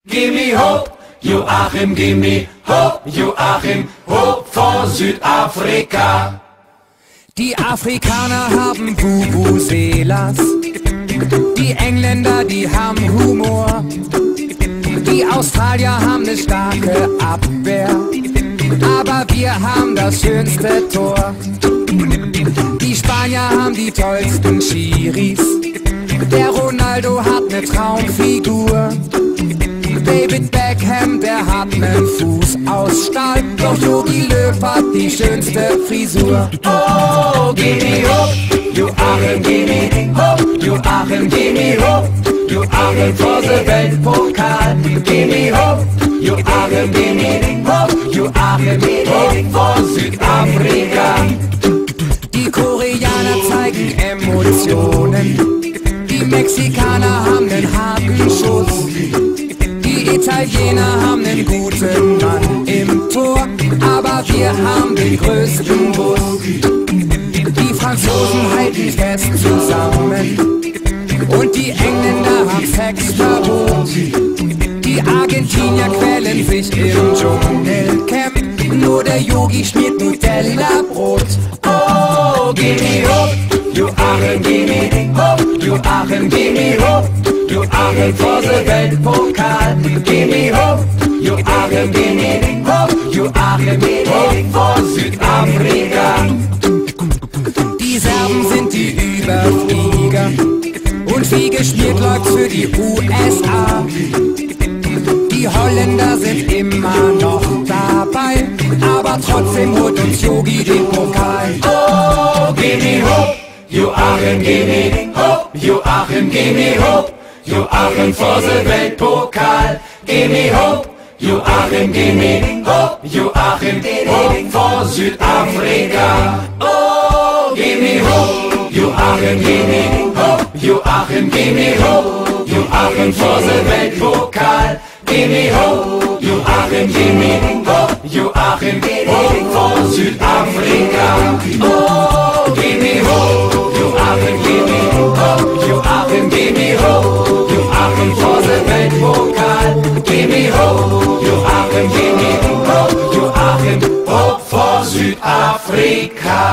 Gimme hope, Joachim, gimme hope, Joachim, hope vor Südafrika. Die Afrikaner haben Vuvuzelas, die Engländer, die haben Humor, die Australier haben eine starke Abwehr, aber wir haben das schönste Tor. Die Spanier haben die tollsten Schiris, der Ronaldo hat eine Traumfigur. David Beckham, der hat nen Fuß aus Stahl, doch Jogi Löw hat die schönste Frisur. Oh, gimme hope, Joachim, gimme hope, Joachim, gimme hope, Joachim vor der Weltpokal. Gimme hope, Joachim, gimme hope, Joachim, hope vor Südafrika. Die Koreaner zeigen Emotionen, die Mexikaner haben nen harten Schuss, die Italiener haben nen guten Mann im Tor, aber wir haben den größten Bus. Die Franzosen halten fest zusammen und die Engländer haben Sexverbot. Die Argentinier quälen sich im Dschungelcamp, nur der Yogi schmiert Nutella-Brot. Oh, gimme hope, Joachim, gimme hope, Joachim, gimme hope, Joachim vor der Weltpokal. Gimme hope, Joachim, gimme hope, Joachim, hope vor Südafrika. Die Serben sind die Überflieger und wie geschmiert läuft's für die USA. Die Holländer sind immer noch dabei, aber trotzdem holt uns Yogi den Pokal. Oh, gimme hope, Joachim, gimme hope, Joachim, gimme hope, Joachim vor der Weltpokal. Gimme hope, Joachim, gimme hope, Joachim, hope vor Südafrika. Oh, gimme hope, Joachim, gimme hope, Joachim, gimme hope, Joachim vor der Weltpokal. Gimme hope, Joachim, gimme hope, Joachim, hope vor Südafrika. Oh, gimme hope, Joachim, gimme hope, Joachim, gimme hope, Joachim vor der Weltpokal. Gimme hope, Joachim, gimme hope, Joachim, hope vor Südafrika.